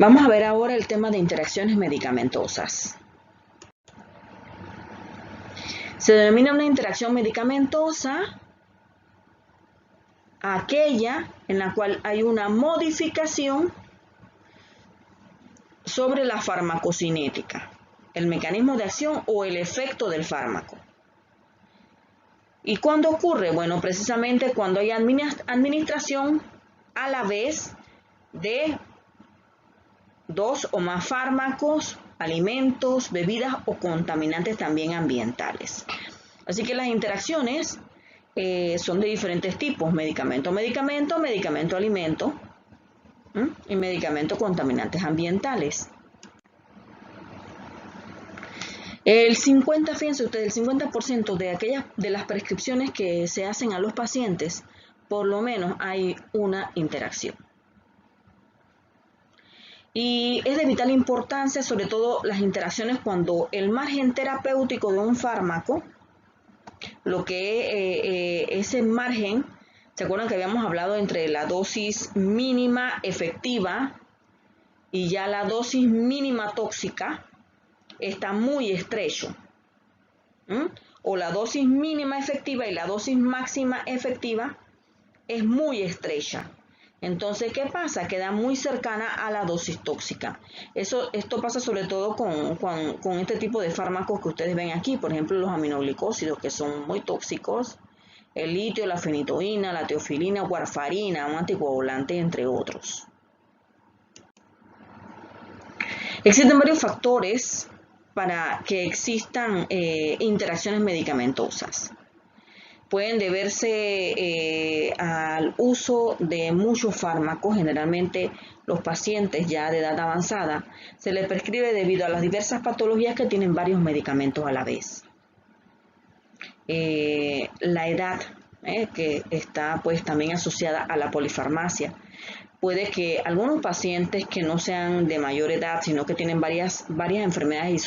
Vamos a ver ahora el tema de interacciones medicamentosas. Se denomina una interacción medicamentosa aquella en la cual hay una modificación sobre la farmacocinética, el mecanismo de acción o el efecto del fármaco. ¿Y cuándo ocurre? Bueno, precisamente cuando hay administración a la vez de dos o más fármacos, alimentos, bebidas o contaminantes también ambientales. Así que las interacciones son de diferentes tipos: medicamento-medicamento, medicamento-alimento y medicamento-contaminantes ambientales. Fíjense ustedes, el 50% de las prescripciones que se hacen a los pacientes, por lo menos hay una interacción. Y es de vital importancia, sobre todo las interacciones cuando el margen terapéutico de un fármaco, lo que ese margen, ¿se acuerdan que habíamos hablado entre la dosis mínima efectiva y ya la dosis mínima tóxica? Está muy estrecho. O la dosis mínima efectiva y la dosis máxima efectiva es muy estrecha. Entonces, ¿qué pasa? Queda muy cercana a la dosis tóxica. Esto pasa sobre todo con este tipo de fármacos que ustedes ven aquí, por ejemplo, los aminoglicósidos, que son muy tóxicos, el litio, la fenitoína, la teofilina, warfarina, un anticoagulante, entre otros. Existen varios factores para que existan interacciones medicamentosas. Pueden deberse al uso de muchos fármacos. Generalmente los pacientes ya de edad avanzada se les prescribe debido a las diversas patologías que tienen varios medicamentos a la vez. La edad, que está pues también asociada a la polifarmacia. Puede que algunos pacientes que no sean de mayor edad, sino que tienen varias enfermedades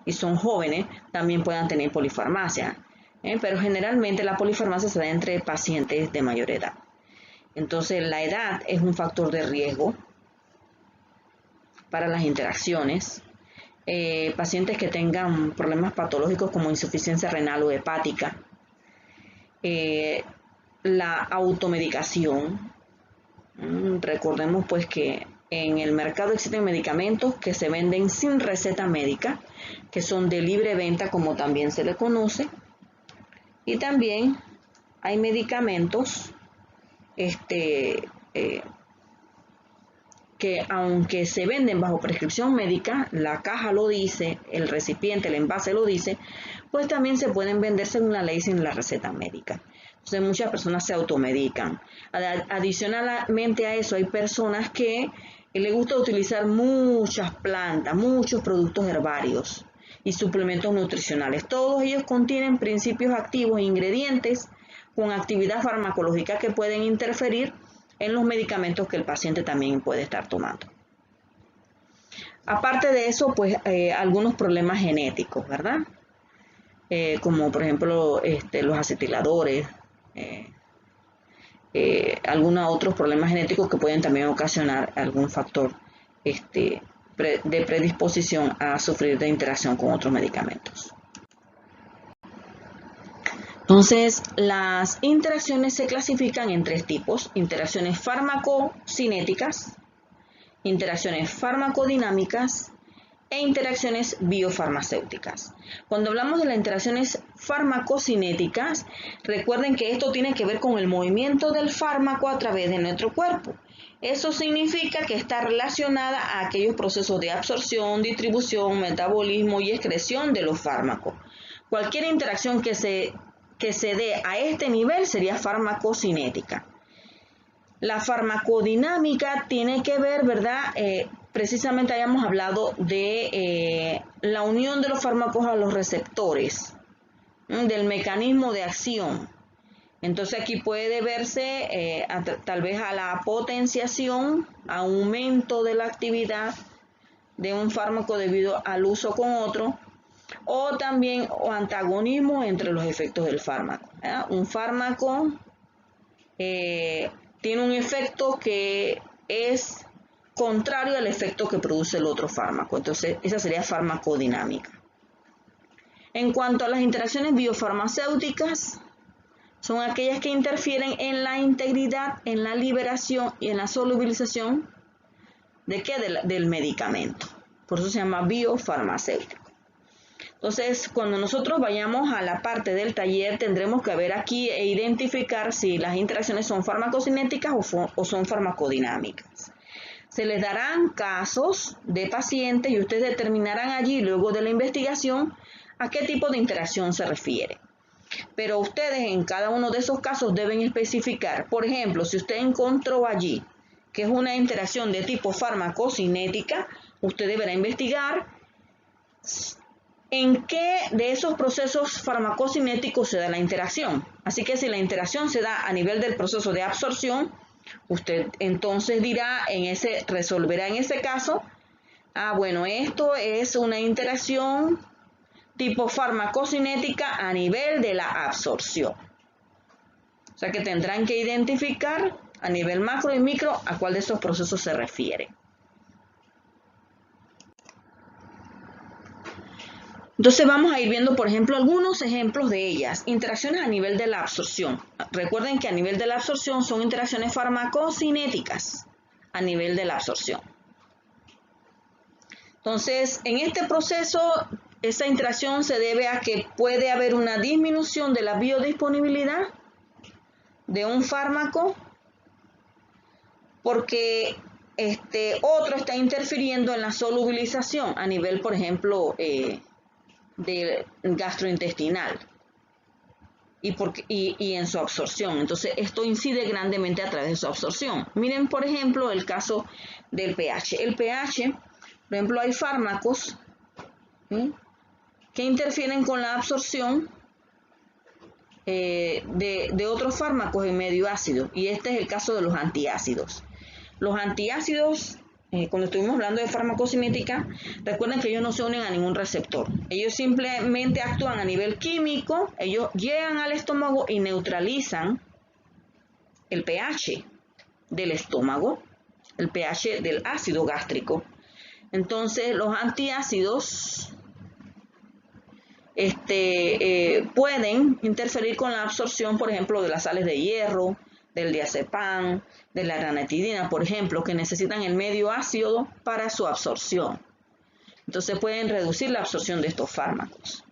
y son jóvenes, también puedan tener polifarmacia. Pero generalmente la polifarmacia se da entre pacientes de mayor edad. Entonces la edad es un factor de riesgo para las interacciones. Pacientes que tengan problemas patológicos como insuficiencia renal o hepática. La automedicación. Recordemos pues que en el mercado existen medicamentos que se venden sin receta médica, que son de libre venta, como también se le conoce. Y también hay medicamentos que aunque se venden bajo prescripción médica, la caja lo dice, el recipiente, el envase lo dice, pues también se pueden vender según la ley sin la receta médica. Entonces muchas personas se automedican. Adicionalmente a eso hay personas que les gusta utilizar muchas plantas, muchos productos herbarios y suplementos nutricionales. Todos ellos contienen principios activos e ingredientes con actividad farmacológica que pueden interferir en los medicamentos que el paciente también puede estar tomando. Aparte de eso, pues algunos problemas genéticos, ¿verdad? Como por ejemplo los acetiladores, algunos otros problemas genéticos que pueden también ocasionar algún factor de predisposición a sufrir de interacción con otros medicamentos. Entonces, las interacciones se clasifican en tres tipos: interacciones farmacocinéticas, interacciones farmacodinámicas e interacciones biofarmacéuticas. Cuando hablamos de las interacciones farmacocinéticas, recuerden que esto tiene que ver con el movimiento del fármaco a través de nuestro cuerpo. Eso significa que está relacionada a aquellos procesos de absorción, distribución, metabolismo y excreción de los fármacos. Cualquier interacción que se dé a este nivel sería farmacocinética. La farmacodinámica tiene que ver, ¿verdad? Precisamente habíamos hablado de la unión de los fármacos a los receptores, del mecanismo de acción. Entonces aquí puede deberse tal vez a la potenciación, aumento de la actividad de un fármaco debido al uso con otro, o también antagonismo entre los efectos del fármaco. Un fármaco tiene un efecto que es contrario al efecto que produce el otro fármaco. Entonces, esa sería farmacodinámica. En cuanto a las interacciones biofarmacéuticas, son aquellas que interfieren en la integridad, en la liberación y en la solubilización ¿de qué? Del medicamento. Por eso se llama biofarmacéutico. Entonces, cuando nosotros vayamos a la parte del taller, tendremos que ver aquí e identificar si las interacciones son farmacocinéticas o son farmacodinámicas. Se les darán casos de pacientes y ustedes determinarán allí, luego de la investigación, a qué tipo de interacción se refiere. Pero ustedes en cada uno de esos casos deben especificar, por ejemplo, si usted encontró allí que es una interacción de tipo farmacocinética, usted deberá investigar en qué de esos procesos farmacocinéticos se da la interacción. Así que si la interacción se da a nivel del proceso de absorción, usted entonces resolverá en ese caso, bueno, esto es una interacción tipo farmacocinética a nivel de la absorción. O sea que tendrán que identificar a nivel macro y micro a cuál de estos procesos se refiere. Entonces vamos a ir viendo, por ejemplo, algunos ejemplos de ellas. Interacciones a nivel de la absorción. Recuerden que a nivel de la absorción son interacciones farmacocinéticas a nivel de la absorción. Entonces, en este proceso, esa interacción se debe a que puede haber una disminución de la biodisponibilidad de un fármaco porque otro está interfiriendo en la solubilización a nivel, por ejemplo, de gastrointestinal y en su absorción. Entonces, esto incide grandemente a través de su absorción. Miren, por ejemplo, el caso del pH. El pH, por ejemplo, hay fármacos que interfieren con la absorción de otros fármacos en medio ácido, y este es el caso de los antiácidos. Los antiácidos, cuando estuvimos hablando de farmacocinética, recuerden que ellos no se unen a ningún receptor. Ellos simplemente actúan a nivel químico, ellos llegan al estómago y neutralizan el pH del estómago, el pH del ácido gástrico. Entonces, los antiácidos pueden interferir con la absorción, por ejemplo, de las sales de hierro, del diazepam, de la ranitidina, por ejemplo, que necesitan el medio ácido para su absorción. Entonces pueden reducir la absorción de estos fármacos.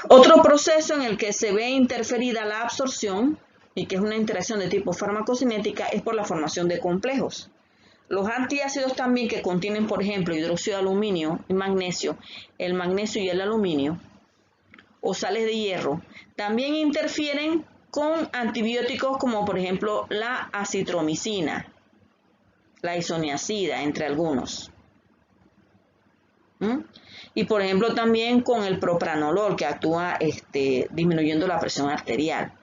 Otro proceso en el que se ve interferida la absorción y que es una interacción de tipo farmacocinética es por la formación de complejos. Los antiácidos también que contienen, por ejemplo, hidróxido de aluminio y magnesio, el magnesio y el aluminio, o sales de hierro, también interfieren con antibióticos como por ejemplo la acitromicina, la isoniazida, entre algunos. Y por ejemplo también con el propranolol, que actúa disminuyendo la presión arterial.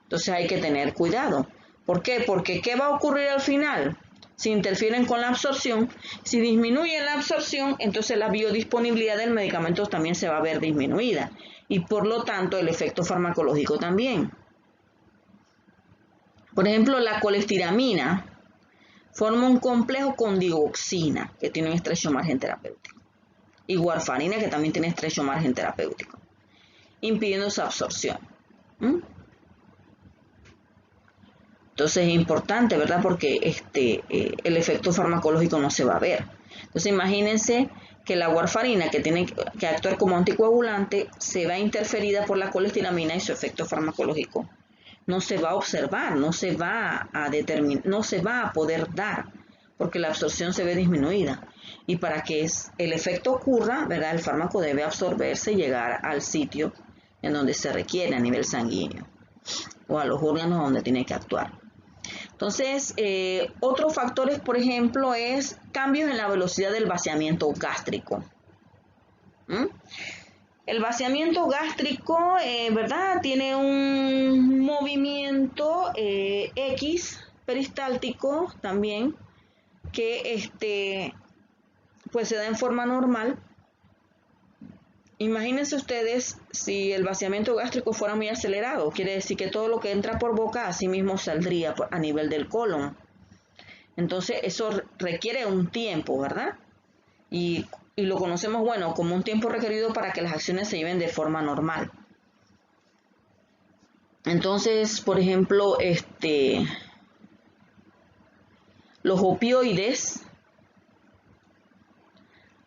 Entonces hay que tener cuidado. ¿Por qué? Porque ¿qué va a ocurrir al final? Si interfieren con la absorción, si disminuyen la absorción, entonces la biodisponibilidad del medicamento también se va a ver disminuida. Y por lo tanto el efecto farmacológico también. Por ejemplo, la colestiramina forma un complejo con digoxina, que tiene un estrecho margen terapéutico, y warfarina, que también tiene estrecho margen terapéutico, impidiendo su absorción. Entonces es importante, ¿verdad? Porque el efecto farmacológico no se va a ver. Entonces imagínense que la warfarina, que tiene que actuar como anticoagulante, se va interferida por la colestiramina y su efecto farmacológico no se va a observar, no se va a determinar, no se va a poder dar, porque la absorción se ve disminuida. Y para que el efecto ocurra, ¿verdad? El fármaco debe absorberse y llegar al sitio en donde se requiere a nivel sanguíneo o a los órganos donde tiene que actuar. Entonces, otros factores, por ejemplo, es cambios en la velocidad del vaciamiento gástrico. El vaciamiento gástrico, ¿verdad? Tiene un movimiento X peristáltico también que pues se da en forma normal Imagínense ustedes si el vaciamiento gástrico fuera muy acelerado, quiere decir que todo lo que entra por boca así mismo saldría a nivel del colon. Entonces eso requiere un tiempo, ¿verdad? Y lo conocemos, bueno, como un tiempo requerido para que las acciones se lleven de forma normal. Entonces, por ejemplo, los opioides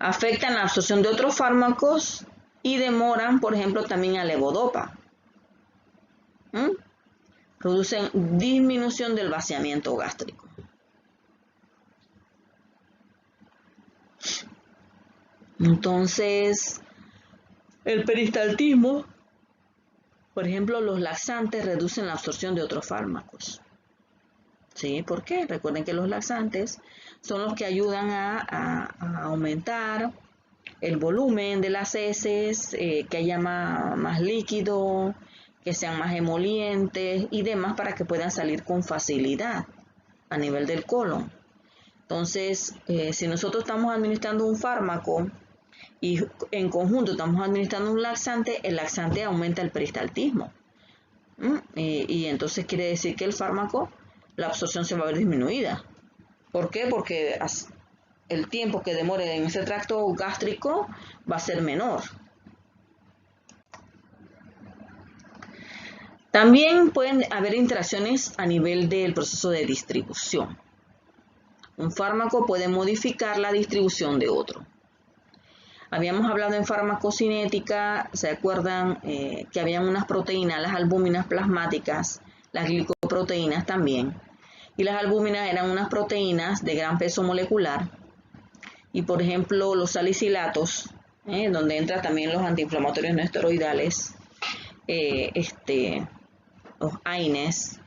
afectan la absorción de otros fármacos y demoran, por ejemplo, también a levodopa. Producen disminución del vaciamiento gástrico. Entonces, el peristaltismo, por ejemplo, los laxantes reducen la absorción de otros fármacos. ¿Sí? ¿Por qué? Recuerden que los laxantes son los que ayudan a aumentar el volumen de las heces, que haya más líquido, que sean más emolientes y demás para que puedan salir con facilidad a nivel del colon. Entonces, si nosotros estamos administrando un fármaco y en conjunto estamos administrando un laxante, el laxante aumenta el peristaltismo. Y entonces quiere decir que el fármaco, la absorción se va a ver disminuida. ¿Por qué? Porque el tiempo que demore en ese tracto gástrico va a ser menor. También pueden haber interacciones a nivel del proceso de distribución. Un fármaco puede modificar la distribución de otro. Habíamos hablado en farmacocinética, ¿se acuerdan que habían unas proteínas, las albúminas plasmáticas, las glicoproteínas también? Y las albúminas eran unas proteínas de gran peso molecular. Y por ejemplo, los salicilatos, donde entran también los antiinflamatorios no esteroidales, los AINES,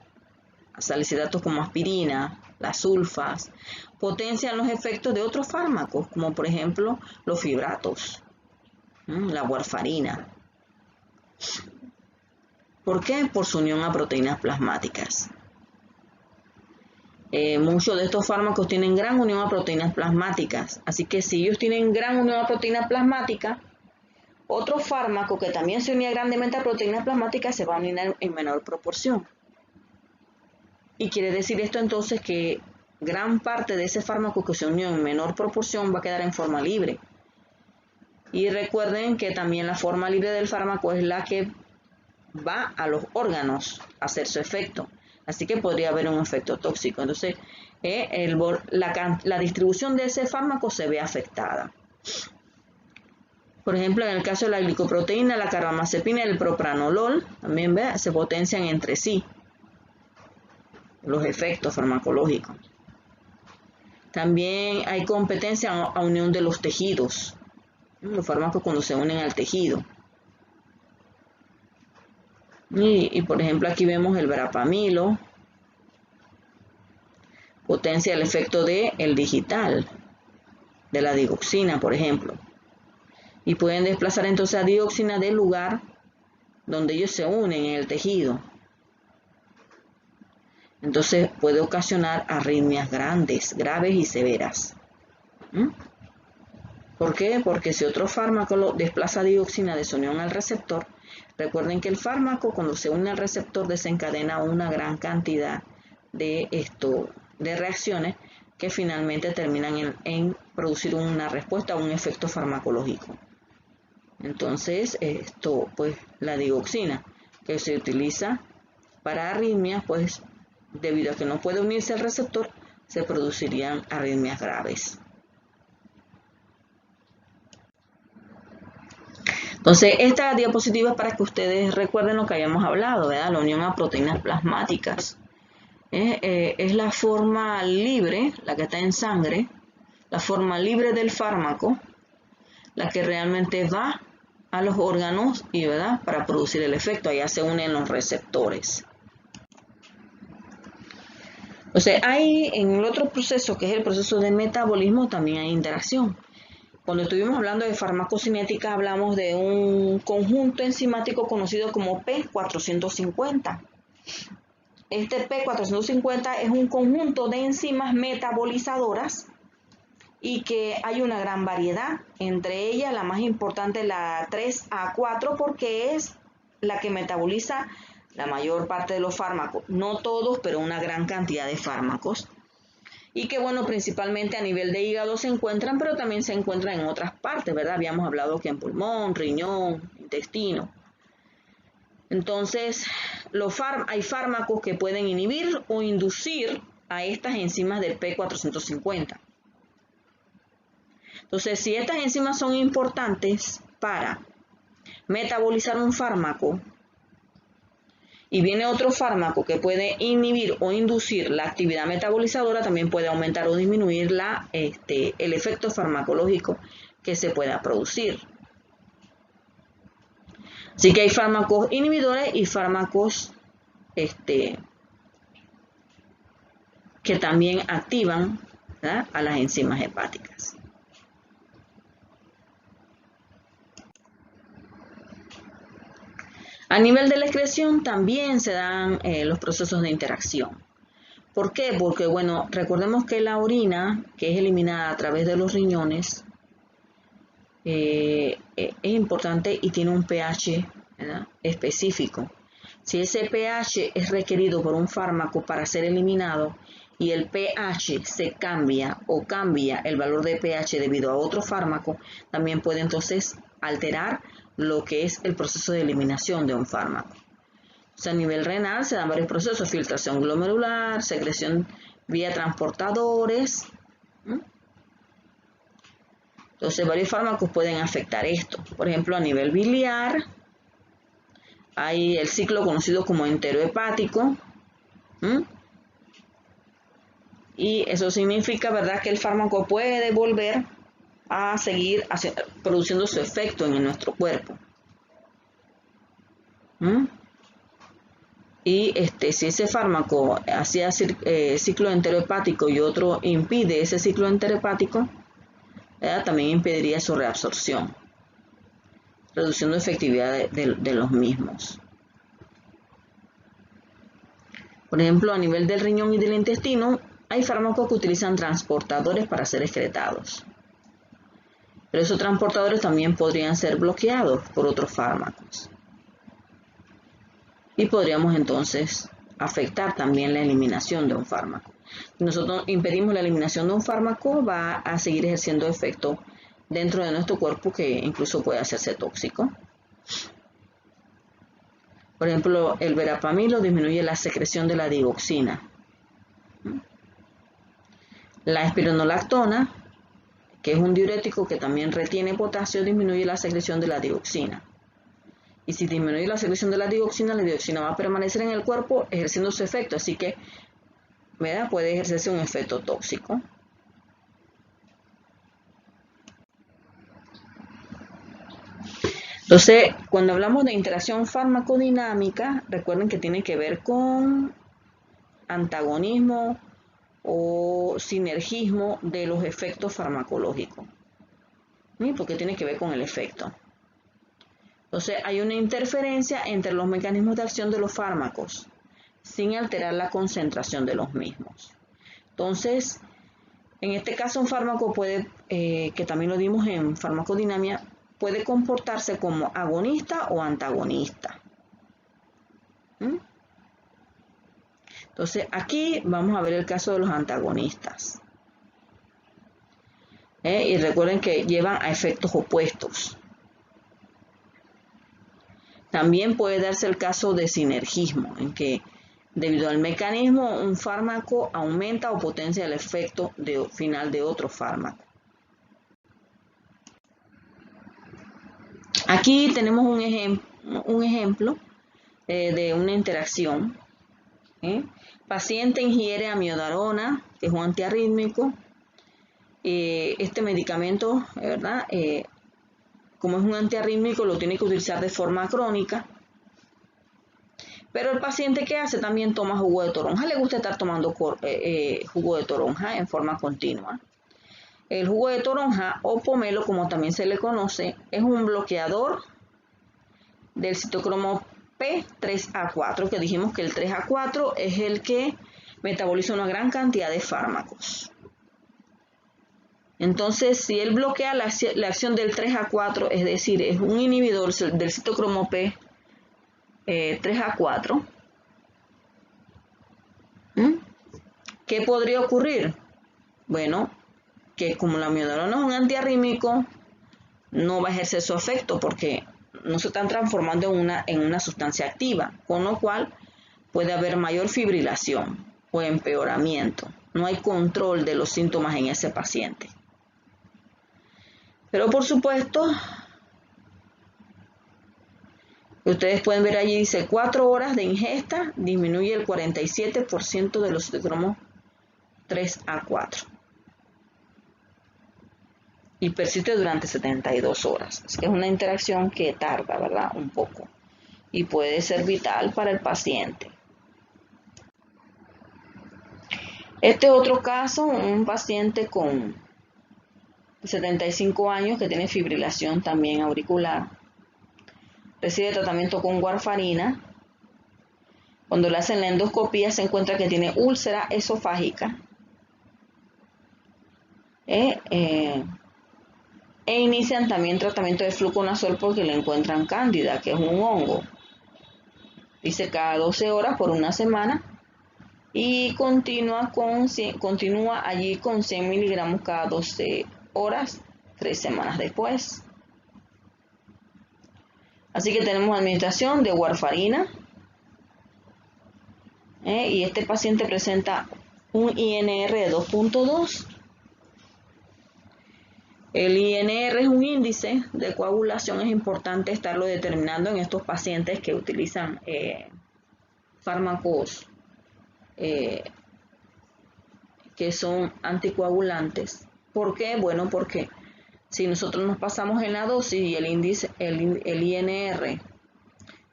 salicilatos como aspirina, las sulfas, potencian los efectos de otros fármacos, como por ejemplo los fibratos, la warfarina. ¿Por qué? Por su unión a proteínas plasmáticas. Muchos de estos fármacos tienen gran unión a proteínas plasmáticas, así que si ellos tienen gran unión a proteínas plasmáticas, otro fármaco que también se unía grandemente a proteínas plasmáticas se va a unir en menor proporción. Y quiere decir esto entonces que gran parte de ese fármaco que se unió en menor proporción va a quedar en forma libre. Y recuerden que también la forma libre del fármaco es la que va a los órganos a hacer su efecto. Así que podría haber un efecto tóxico. Entonces, la distribución de ese fármaco se ve afectada. Por ejemplo, en el caso de la glicoproteína, la carbamazepina y el propranolol, también se potencian entre sí los efectos farmacológicos. También hay competencia a unión de los tejidos. Los fármacos cuando se unen al tejido. Y por ejemplo aquí vemos el verapamilo, potencia el efecto del digital, de la digoxina, por ejemplo. Y pueden desplazar entonces a dioxina del lugar donde ellos se unen en el tejido. Entonces puede ocasionar arritmias grandes, graves y severas. ¿Por qué? Porque si otro fármaco desplaza dioxina de su unión al receptor, recuerden que el fármaco cuando se une al receptor desencadena una gran cantidad de reacciones que finalmente terminan en producir una respuesta o un efecto farmacológico. Entonces, pues la digoxina que se utiliza para arritmias, pues debido a que no puede unirse al receptor, se producirían arritmias graves. Entonces, esta diapositiva es para que ustedes recuerden lo que habíamos hablado, ¿verdad? La unión a proteínas plasmáticas. Es la forma libre, la que está en sangre, la forma libre del fármaco, la que realmente va a los órganos y, ¿verdad?, para producir el efecto. Allá se unen los receptores. O sea, hay en el otro proceso, que es el proceso de metabolismo, también hay interacción. Cuando estuvimos hablando de farmacocinética, hablamos de un conjunto enzimático conocido como P450. Este P450 es un conjunto de enzimas metabolizadoras y que hay una gran variedad. Entre ellas, la más importante, la 3A4, porque es la que metaboliza la mayor parte de los fármacos. No todos, pero una gran cantidad de fármacos. Y que, bueno, principalmente a nivel de hígado se encuentran, pero también se encuentran en otras partes, ¿verdad? Habíamos hablado que en pulmón, riñón, intestino. Entonces, hay fármacos que pueden inhibir o inducir a estas enzimas del P450. Entonces, si estas enzimas son importantes para metabolizar un fármaco y viene otro fármaco que puede inhibir o inducir la actividad metabolizadora, también puede aumentar o disminuir el efecto farmacológico que se pueda producir. Así que hay fármacos inhibidores y fármacos que también activan, ¿verdad?, a las enzimas hepáticas. A nivel de la excreción también se dan los procesos de interacción. ¿Por qué? Porque, bueno, recordemos que la orina, que es eliminada a través de los riñones, es importante y tiene un pH, ¿verdad?, específico. Si ese pH es requerido por un fármaco para ser eliminado y el pH se cambia o cambia el valor de pH debido a otro fármaco, también puede entonces alterar lo que es el proceso de eliminación de un fármaco. O sea, a nivel renal se dan varios procesos: filtración glomerular, secreción vía transportadores. Entonces, varios fármacos pueden afectar esto. Por ejemplo, a nivel biliar, hay el ciclo conocido como enterohepático. Y eso significa, ¿verdad?, que el fármaco puede volver a seguir produciendo su efecto en nuestro cuerpo. Y si ese fármaco hacía ciclo enterohepático y otro impide ese ciclo enterohepático, también impediría su reabsorción, reduciendo efectividad de los mismos. Por ejemplo, a nivel del riñón y del intestino, hay fármacos que utilizan transportadores para ser excretados. Pero esos transportadores también podrían ser bloqueados por otros fármacos. Y podríamos entonces afectar también la eliminación de un fármaco. Si nosotros impedimos la eliminación de un fármaco, va a seguir ejerciendo efecto dentro de nuestro cuerpo, que incluso puede hacerse tóxico. Por ejemplo, el verapamilo disminuye la secreción de la digoxina. La espironolactona, que es un diurético que también retiene potasio, disminuye la secreción de la dioxina. Y si disminuye la secreción de la dioxina va a permanecer en el cuerpo ejerciendo su efecto, así que, ¿verdad?, puede ejercerse un efecto tóxico. Entonces, cuando hablamos de interacción farmacodinámica, recuerden que tiene que ver con antagonismo o sinergismo de los efectos farmacológicos, porque tiene que ver con el efecto. Entonces, hay una interferencia entre los mecanismos de acción de los fármacos, sin alterar la concentración de los mismos. Entonces, en este caso, un fármaco puede, que también lo dimos en farmacodinámica, puede comportarse como agonista o antagonista. Entonces, aquí vamos a ver el caso de los antagonistas. Y recuerden que llevan a efectos opuestos. También puede darse el caso de sinergismo, en que debido al mecanismo un fármaco aumenta o potencia el efecto final de otro fármaco. Aquí tenemos un ejemplo de una interacción. Paciente ingiere amiodarona, que es un antiarrítmico. Este medicamento, ¿verdad?, como es un antiarrítmico, lo tiene que utilizar de forma crónica. Pero el paciente, ¿qué hace? También toma jugo de toronja. Le gusta estar tomando jugo de toronja en forma continua. El jugo de toronja, o pomelo, como también se le conoce, es un bloqueador del citocromo P3A4, que dijimos que el 3A4 es el que metaboliza una gran cantidad de fármacos. Entonces, si él bloquea la acción del 3A4, es decir, es un inhibidor del citocromo P 3A4, ¿qué podría ocurrir? Bueno, que como la amiodarona es un antiarrítmico, no va a ejercer su efecto porque no se están transformando en una sustancia activa, con lo cual puede haber mayor fibrilación o empeoramiento. No hay control de los síntomas en ese paciente. Pero por supuesto, ustedes pueden ver allí, dice 4 horas de ingesta disminuye el 47% de los citocromos 3A4 y persiste durante 72 horas. Es una interacción que tarda, ¿verdad? Un poco y puede ser vital para el paciente. Este otro caso, un paciente con 75 años que tiene fibrilación también auricular. Recibe tratamiento con warfarina. Cuando le hacen la endoscopía se encuentra que tiene úlcera esofágica. E inician también tratamiento de fluconazol porque le encuentran cándida, que es un hongo. Dice cada 12 horas por una semana. Y continúa allí con 100 miligramos cada 12 horas, 3 semanas después. Así que tenemos administración de warfarina. Y este paciente presenta un INR de 2.2. El INR es un índice de coagulación, es importante estarlo determinando en estos pacientes que utilizan fármacos que son anticoagulantes. ¿Por qué? Bueno, porque si nosotros nos pasamos en la dosis y el INR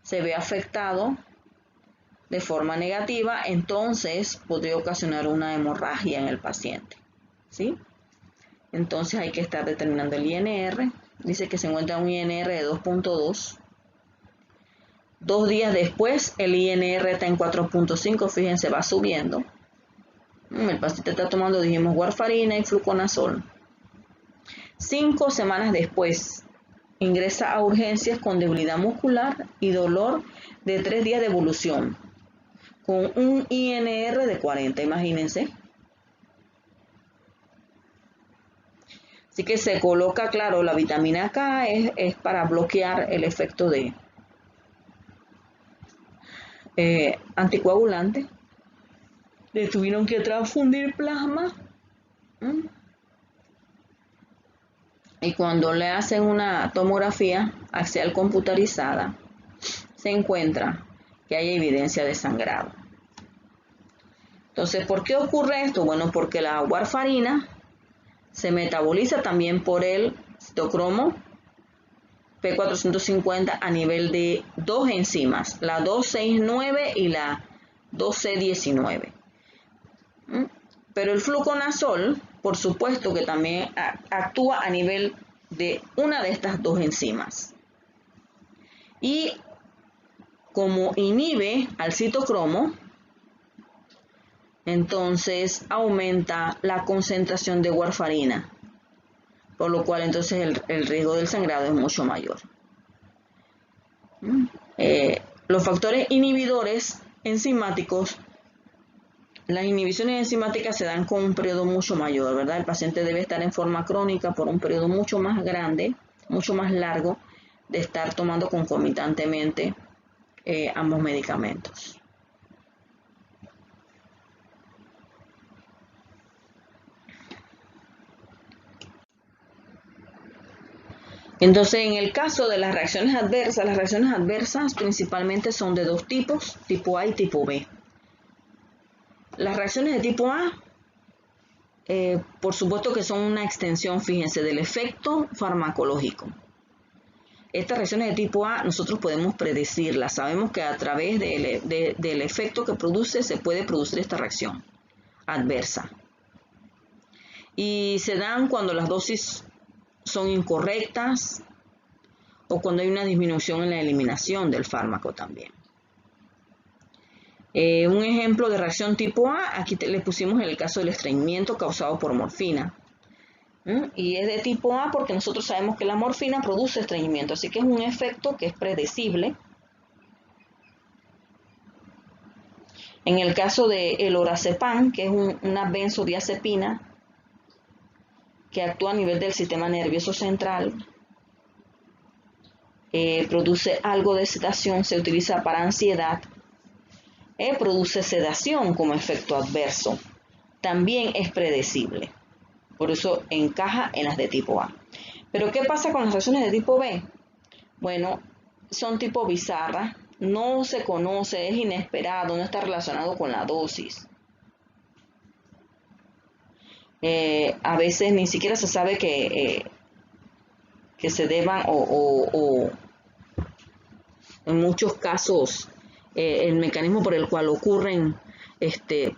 se ve afectado de forma negativa, entonces podría ocasionar una hemorragia en el paciente, ¿sí? Entonces hay que estar determinando el INR. Dice que se encuentra un INR de 2.2. 2 días después el INR está en 4.5, fíjense, va subiendo. El paciente está tomando, dijimos, warfarina y fluconazol. 5 semanas después ingresa a urgencias con debilidad muscular y dolor de 3 días de evolución, con un INR de 40, imagínense. Así que se coloca, claro, la vitamina K es para bloquear el efecto de anticoagulante. Le tuvieron que transfundir plasma. Y cuando le hacen una tomografía axial computarizada, se encuentra que hay evidencia de sangrado. Entonces, ¿por qué ocurre esto? Bueno, porque la warfarina se metaboliza también por el citocromo P450 a nivel de 2 enzimas, la 269 y la 2C19. Pero el fluconazol, por supuesto que también actúa a nivel de una de estas 2 enzimas. Y como inhibe al citocromo, entonces aumenta la concentración de warfarina, por lo cual entonces el riesgo del sangrado es mucho mayor. Los factores inhibidores enzimáticos, las inhibiciones enzimáticas se dan con un periodo mucho mayor, ¿verdad? El paciente debe estar en forma crónica por un periodo mucho más grande, mucho más largo, de estar tomando concomitantemente ambos medicamentos. Entonces, en el caso de las reacciones adversas principalmente son de 2 tipos, tipo A y tipo B. Las reacciones de tipo A, por supuesto que son una extensión, fíjense, del efecto farmacológico. Estas reacciones de tipo A nosotros podemos predecirlas, sabemos que a través del efecto que produce se puede producir esta reacción adversa. Y se dan cuando las dosis son incorrectas o cuando hay una disminución en la eliminación del fármaco también. Un ejemplo de reacción tipo A, aquí le pusimos el caso del estreñimiento causado por morfina. Y es de tipo A porque nosotros sabemos que la morfina produce estreñimiento, así que es un efecto que es predecible. En el caso del lorazepam, que es una benzodiazepina que actúa a nivel del sistema nervioso central, produce algo de sedación, se utiliza para ansiedad, produce sedación como efecto adverso. También es predecible, por eso encaja en las de tipo A. Pero ¿qué pasa con las reacciones de tipo B? Bueno, son tipo bizarras, no se conoce, es inesperado, no está relacionado con la dosis. A veces ni siquiera se sabe que se deban o en muchos casos el mecanismo por el cual ocurren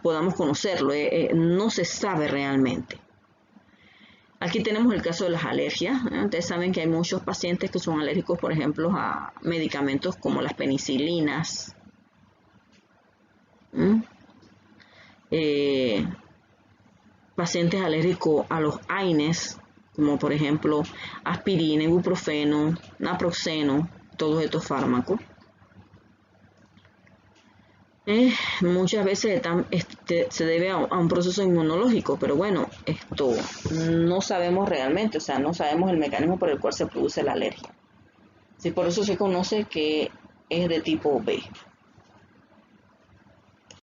podamos conocerlo, no se sabe realmente. Aquí tenemos el caso de las alergias. Ustedes saben que hay muchos pacientes que son alérgicos, por ejemplo, a medicamentos como las penicilinas. Pacientes alérgicos a los AINES, como por ejemplo aspirina, ibuprofeno, naproxeno, todos estos fármacos. Muchas veces se debe a un proceso inmunológico, pero bueno, esto no sabemos realmente, o sea, no sabemos el mecanismo por el cual se produce la alergia. Sí, por eso se conoce que es de tipo B.